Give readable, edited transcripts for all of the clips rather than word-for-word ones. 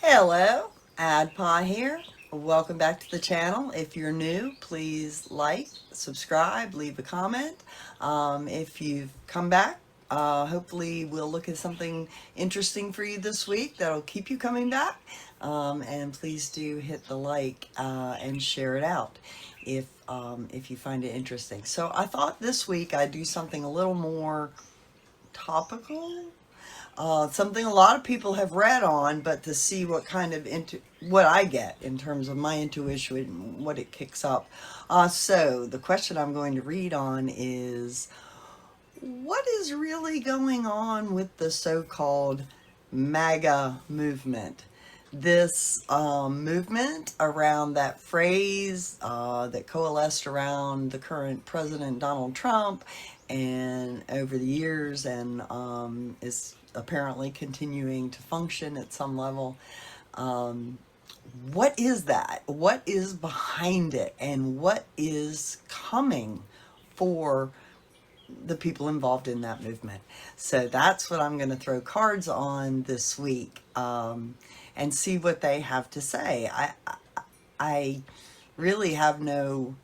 Hello, Adhpa here. Welcome back to the channel. If you're new, please like, subscribe, leave a comment. If you've come back, hopefully we'll look at something interesting for you this week that'll keep you coming back. And please do hit the like and share it out if you find it interesting. So I thought this week I'd do something a little more topical, something a lot of people have read on, but to see what kind of what I get in terms of my intuition and what it kicks up. So the question I'm going to read on is, what is really going on with the so-called MAGA movement? This movement around that phrase that coalesced around the current president, Donald Trump, and over the years, and is apparently continuing to function at some level. What is that? What is behind it? And what is coming for the people involved in that movement? So that's what I'm going to throw cards on this week, and see what they have to say. I really have no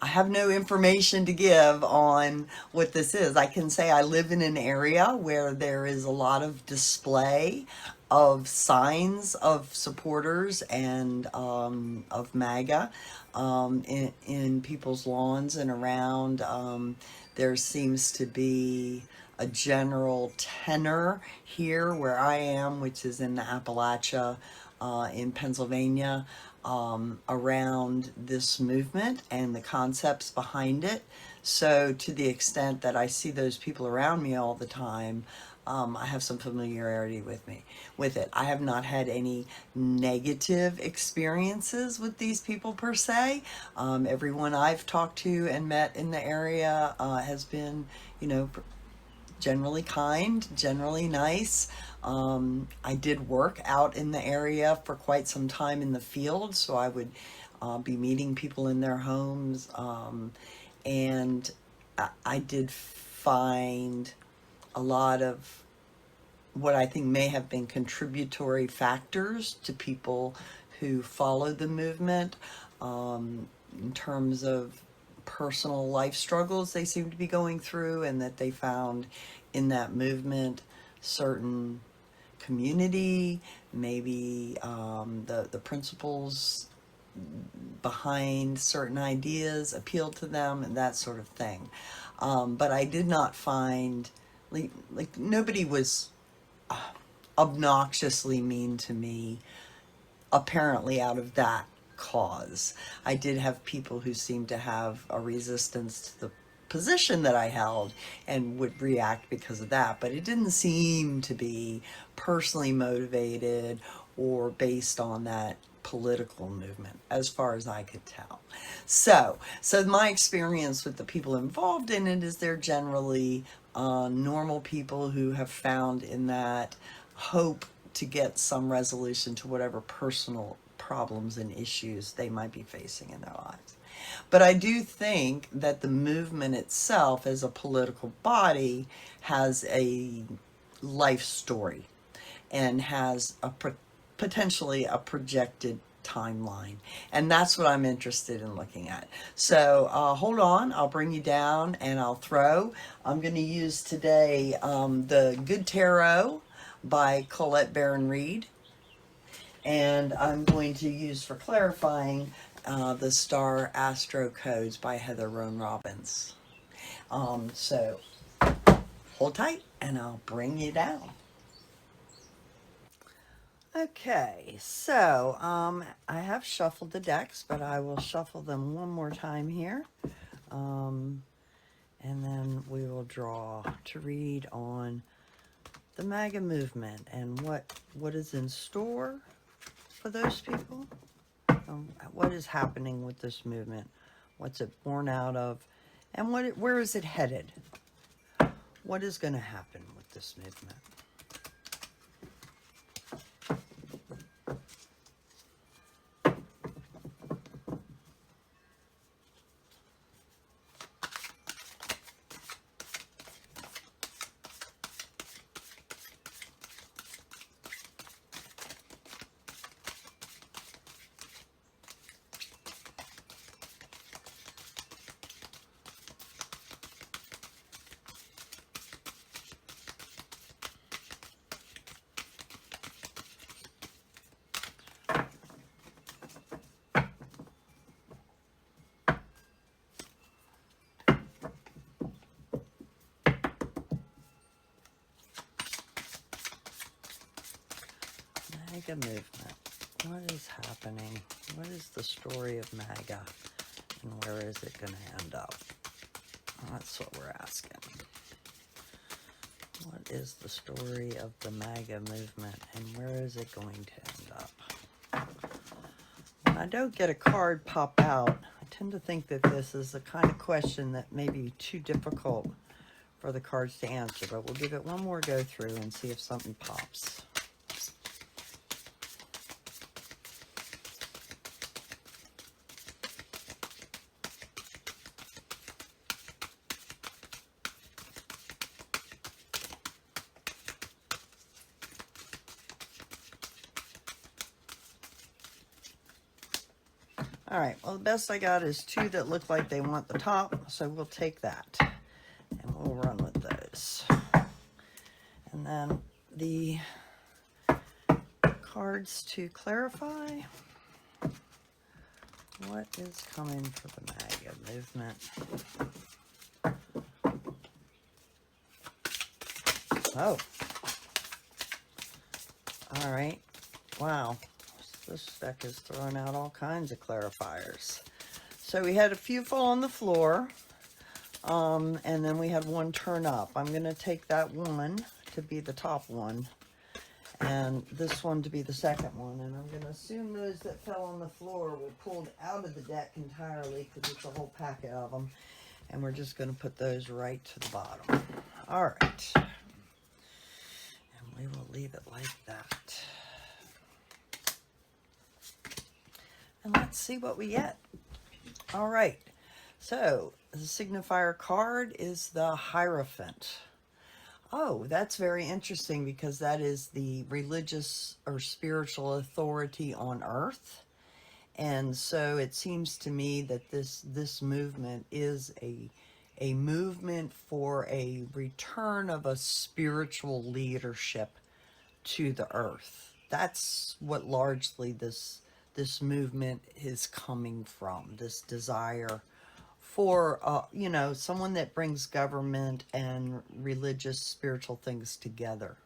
I have no information to give on what this is. I can say I live in an area where there is a lot of display of signs of supporters and of MAGA in people's lawns and around. There seems to be a general tenor here where I am, which is in the Appalachia in Pennsylvania, around this movement and the concepts behind it. So to the extent that I see those people around me all the time, I have some familiarity with it. I have not had any negative experiences with these people per se. Everyone I've talked to and met in the area has been, generally kind, generally nice. I did work out in the area for quite some time in the field, so I would be meeting people in their homes, and I did find a lot of what I think may have been contributory factors to people who follow the movement, in terms of personal life struggles they seem to be going through, and that they found in that movement certain community, maybe the principles behind certain ideas appealed to them, and that sort of thing. But I did not find, like nobody was obnoxiously mean to me, apparently out of that cause. I did have people who seemed to have a resistance to the position that I held and would react because of that, but it didn't seem to be personally motivated or based on that political movement, as far as I could tell. So my experience with the people involved in it is they're generally normal people who have found in that hope to get some resolution to whatever personal problems and issues they might be facing in their lives. But I do think that the movement itself as a political body has a life story and has potentially a projected timeline, and that's what I'm interested in looking at. So hold on, I'll bring you down and I'll throw. I'm going to use today the Good Tarot by Colette Baron Reed, and I'm going to use for clarifying the Star Astro Codes by Heather Roan Robbins. So hold tight and I'll bring you down. Okay, so I have shuffled the decks, but I will shuffle them one more time here. And then we will draw to read on the MAGA movement and what is in store for those people. What is happening with this movement? What's it born out of? And where is it headed? What is going to happen with this movement? MAGA movement. What is happening? What is the story of MAGA? And where is it going to end up? That's what we're asking. What is the story of the MAGA movement and where is it going to end up? When I don't get a card pop out, I tend to think that this is the kind of question that may be too difficult for the cards to answer, but we'll give it one more go through and see if something pops. All right, well, the best I got is two that look like they want the top, so we'll take that, and we'll run with those. And then the cards to clarify. What is coming for the MAGA movement? Oh. All right. Wow. This deck is throwing out all kinds of clarifiers. So we had a few fall on the floor, and then we had one turn up. I'm going to take that one to be the top one, and this one to be the second one. And I'm going to assume those that fell on the floor were pulled out of the deck entirely because it's a whole packet of them. And we're just going to put those right to the bottom. All right. And we will leave it like that. And let's see what we get. All right. So the signifier card is the Hierophant. Oh, that's very interesting because that is the religious or spiritual authority on earth. And so it seems to me that this movement is a movement for a return of a spiritual leadership to the earth. That's what largely this movement is coming from, this desire for, you know, someone that brings government and religious, spiritual things together.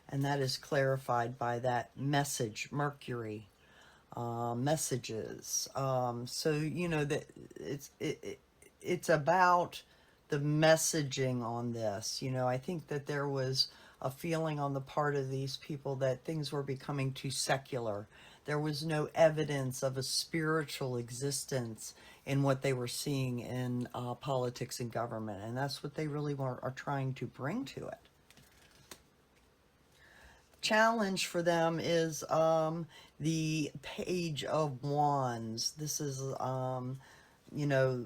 And that is clarified by that message, Mercury, messages. So, you know, that it's about the messaging on this. You know, I think that there was a feeling on the part of these people that things were becoming too secular. There was no evidence of a spiritual existence in what they were seeing in politics and government. And that's what they really are trying to bring to it. Challenge for them is the Page of Wands. This is you know,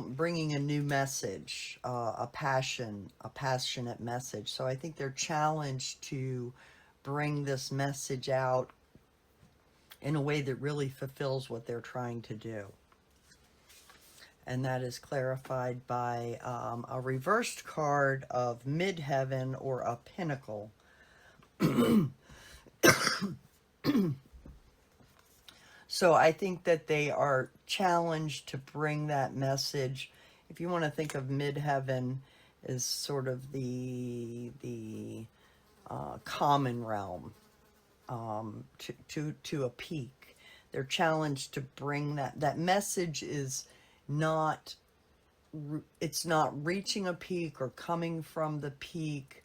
bringing a new message, a passionate message. So I think they're challenged to bring this message out in a way that really fulfills what they're trying to do. And that is clarified by a reversed card of Midheaven or a Pinnacle. So I think that they are challenged to bring that message. If you want to think of midheaven as sort of the common realm, to a peak, they're challenged to bring that message is not, it's not reaching a peak or coming from the peak.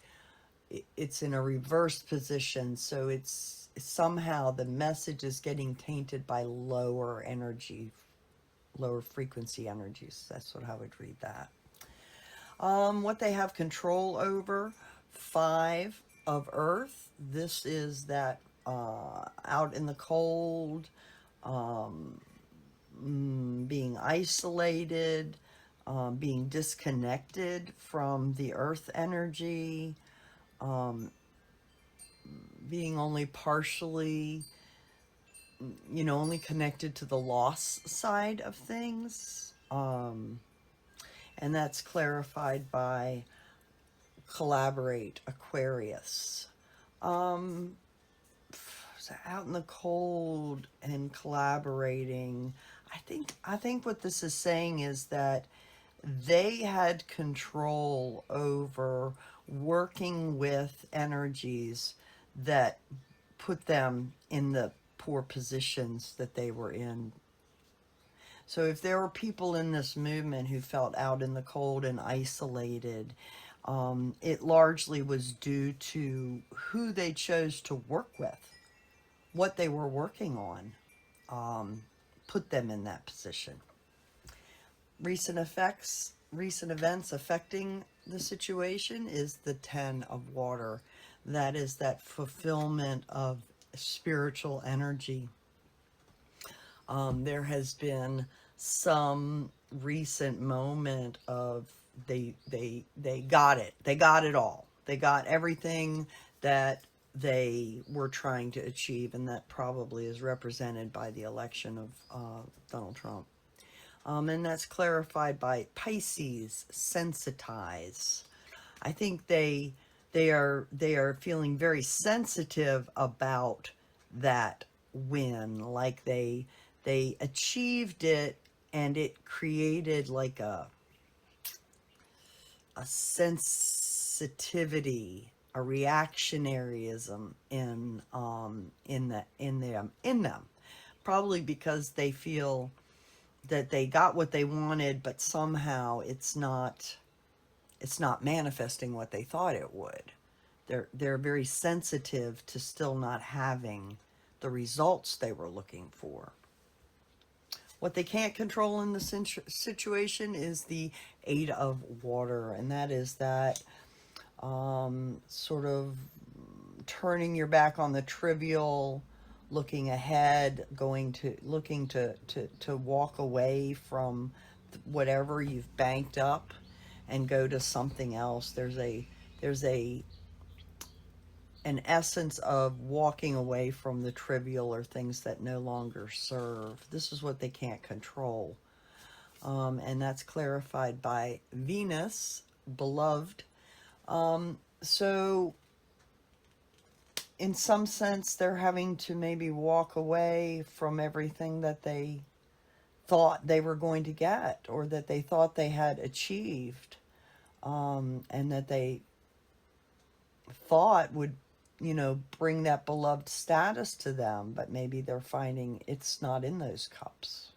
It's in a reversed position, so it's somehow the message is getting tainted by lower energy, lower frequency energies. That's what I would read that. What they have control over, 5 of Earth. This is that out in the cold, being isolated, being disconnected from the Earth energy, being only partially, you know, only connected to the loss side of things. And that's clarified by Collaborate, Aquarius. So out in the cold and collaborating, I think what this is saying is that they had control over working with energies that put them in the poor positions that they were in. So if there were people in this movement who felt out in the cold and isolated, it largely was due to who they chose to work with, what they were working on, put them in that position. Recent events affecting the situation is the 10 of water. That is that fulfillment of spiritual energy. There has been some recent moment of they got it. They got it all. They got everything that they were trying to achieve, and that probably is represented by the election of Donald Trump. And that's clarified by Pisces, sensitize. I think they are feeling very sensitive about that win, like they achieved it, and it created like a sensitivity, a reactionaryism in them, probably because they feel that they got what they wanted, but somehow it's not manifesting what they thought it would. They're very sensitive to still not having the results they were looking for. What they can't control in the situation is the 8 of water, and that is that sort of turning your back on the trivial, looking ahead, looking to walk away from whatever you've banked up and go to something else. There's an essence of walking away from the trivial or things that no longer serve. This is what they can't control. And that's clarified by Venus, beloved. So in some sense, they're having to maybe walk away from everything that they thought they were going to get, or that they thought they had achieved, and that they thought would, bring that beloved status to them, but maybe they're finding it's not in those cups.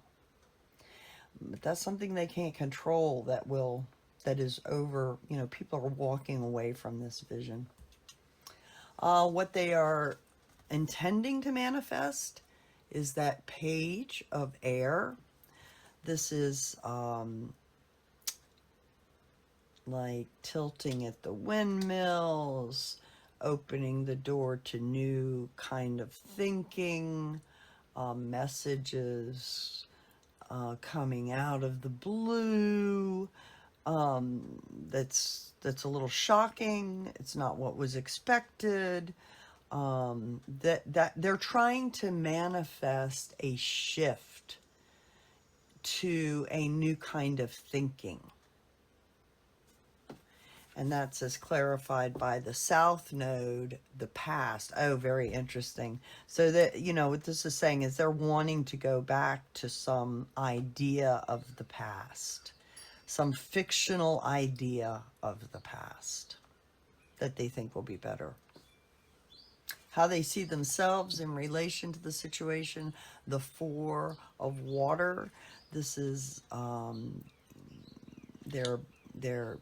But that's something they can't control, that is over, people are walking away from this vision. What they are intending to manifest is that page of air. This is like tilting at the windmills, opening the door to new kind of thinking, messages coming out of the blue. That's a little shocking. It's not what was expected. That they're trying to manifest a shift to a new kind of thinking. And that's as clarified by the South Node, the past. Oh, very interesting. So that, what this is saying is they're wanting to go back to some idea of the past, some fictional idea of the past that they think will be better. How they see themselves in relation to the situation, the 4 of water. This is, they're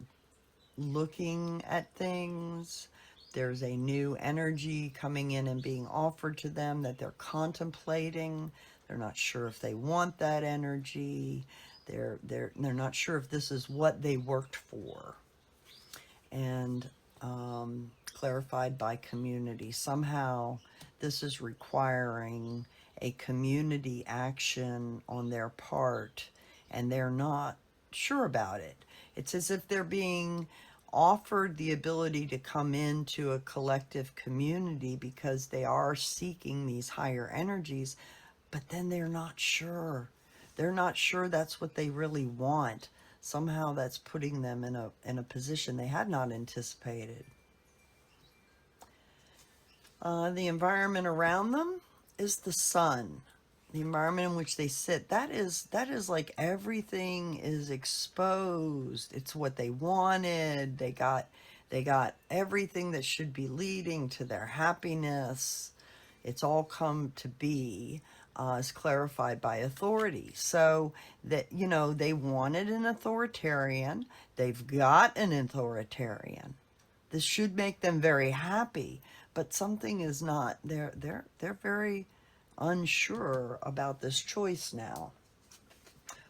looking at things. There's a new energy coming in and being offered to them that they're contemplating. They're not sure if they want that energy. They're not sure if this is what they worked for. And clarified by community. Somehow this is requiring a community action on their part, and they're not sure about it. It's as if they're being offered the ability to come into a collective community because they are seeking these higher energies, but then they're not sure. They're not sure that's what they really want. Somehow that's putting them in a position they had not anticipated. The environment around them is the sun. The environment in which they sit, that is like everything is exposed. It's what they wanted. They got They got everything that should be leading to their happiness. It's all come to be as clarified by authority. So that, you know, they wanted an authoritarian. They've got an authoritarian. This should make them very happy, but something is not. They're very unsure about this choice now.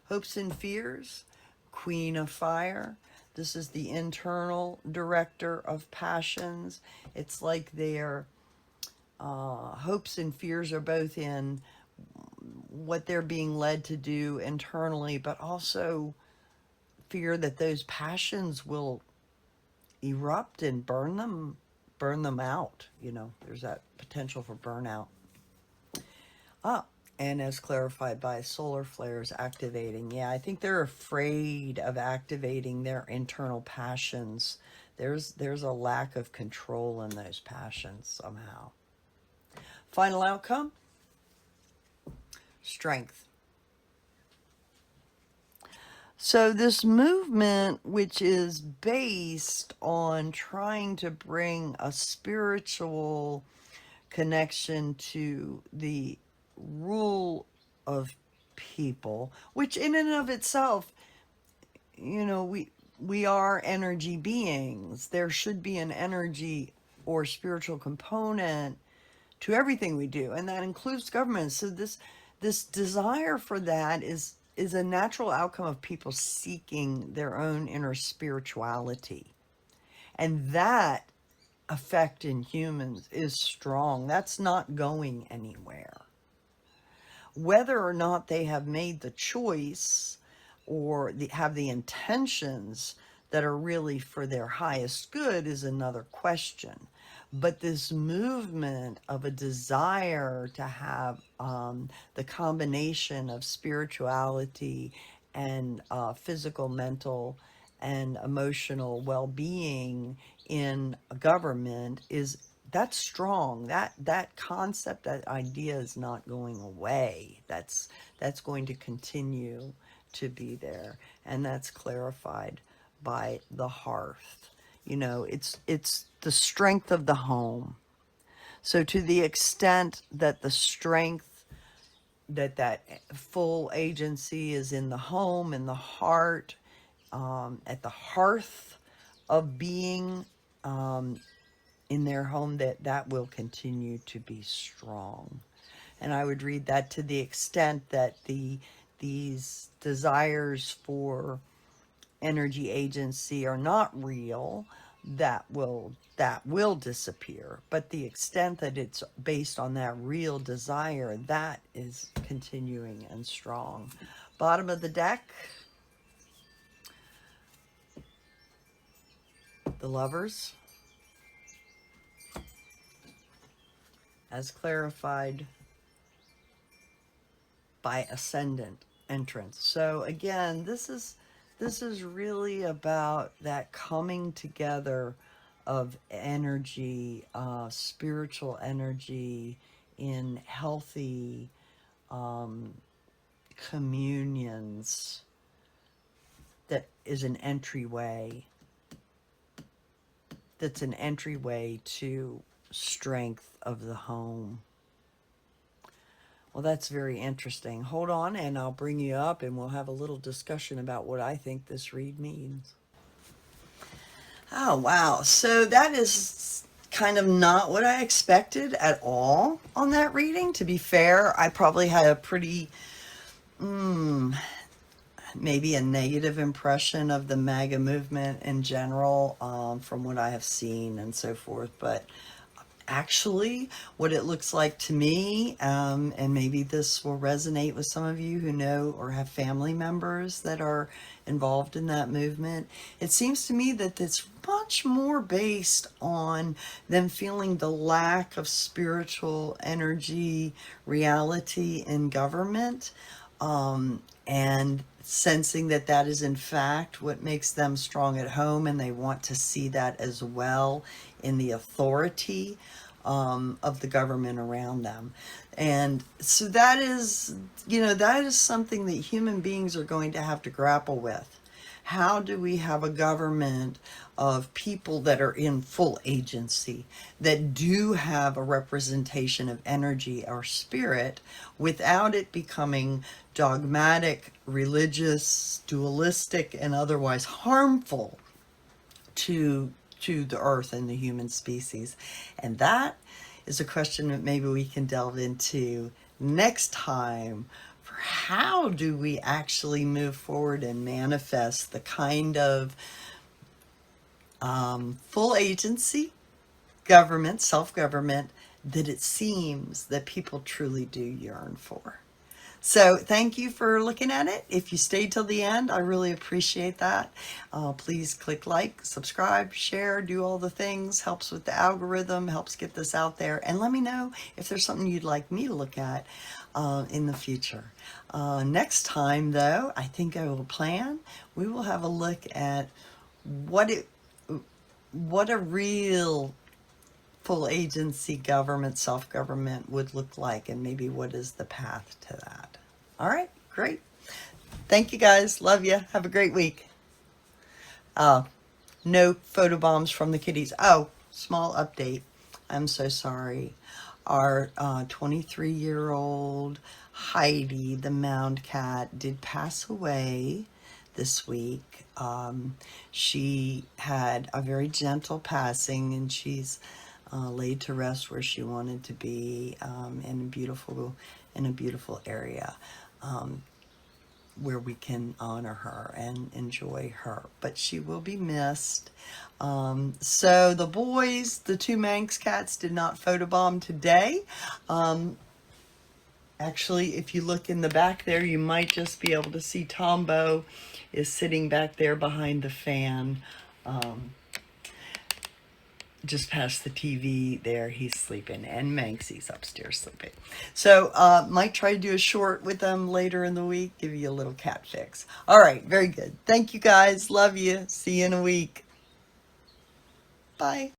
Hopes and fears, Queen of Fire. This is the internal director of passions. It's like their hopes and fears are both in what they're being led to do internally, but also fear that those passions will erupt and burn them out. You know, there's that potential for burnout. And as clarified by solar flares activating. Yeah, I think they're afraid of activating their internal passions. There's a lack of control in those passions somehow. Final outcome, strength. So this movement, which is based on trying to bring a spiritual connection to the rule of people, which in and of itself, you know, we are energy beings. There should be an energy or spiritual component to everything we do, and that includes government. So this desire for that is a natural outcome of people seeking their own inner spirituality. And that effect in humans is strong. That's not going anywhere. Whether or not they have made the choice or have the intentions that are really for their highest good is another question. But this movement of a desire to have the combination of spirituality and physical, mental, and emotional well-being in a government that's strong. That concept, that idea is not going away. That's going to continue to be there, and that's clarified by the hearth. You know, it's the strength of the home. So to the extent that the strength, that full agency is in the home, in the heart, at the hearth of being in their home, that will continue to be strong. And I would read that to the extent that these desires for energy agency are not real, that will disappear. But the extent that it's based on that real desire, that is continuing and strong. Bottom of the deck, the Lovers, as clarified by ascendant entrance. So again, this is really about that coming together of energy, spiritual energy in healthy communions. That is an entryway. That's an entryway to strength of the home. Well, that's very interesting. Hold on, and I'll bring you up, and we'll have a little discussion about what I think this read means. Oh, wow. So that is kind of not what I expected at all on that reading. To be fair, I probably had a pretty, maybe a negative impression of the MAGA movement in general, from what I have seen and so forth. But actually, what it looks like to me, and maybe this will resonate with some of you who know or have family members that are involved in that movement, it seems to me that it's much more based on them feeling the lack of spiritual energy reality in government, and sensing that that is in fact what makes them strong at home, and they want to see that as well in the authority of the government around them. And so that is, you know, that is something that human beings are going to have to grapple with. How do we have a government of people that are in full agency, that do have a representation of energy or spirit, without it becoming dogmatic, religious, dualistic, and otherwise harmful to the earth and the human species? And that is a question that maybe we can delve into next time, for how do we actually move forward and manifest the kind of full agency government, self-government, that it seems that people truly do yearn for. So thank you for looking at it. If you stayed till the end, I really appreciate that. Please click like, subscribe, share, do all the things. Helps with the algorithm, helps get this out there. And let me know if there's something you'd like me to look at in the future. Next time, though, I think I will plan. We will have a look at what a real full agency government, self-government would look like, and maybe what is the path to that. All right, great. Thank you guys. Love you. Have a great week. No photo bombs from the kitties. Oh, small update. I'm so sorry. Our 23-year-old Heidi, the mound cat, did pass away this week. She had a very gentle passing, and she's laid to rest where she wanted to be, in a beautiful area, where we can honor her and enjoy her. But she will be missed. So the boys, the two Manx cats, did not photobomb today. Actually, if you look in the back there, you might just be able to see Tombo is sitting back there behind the fan. Just past the TV there, he's sleeping, and Manksy's upstairs sleeping. So might try to do a short with them later in the week, give you a little cat fix. All right, very good. Thank you guys. Love you. See you in a week. Bye.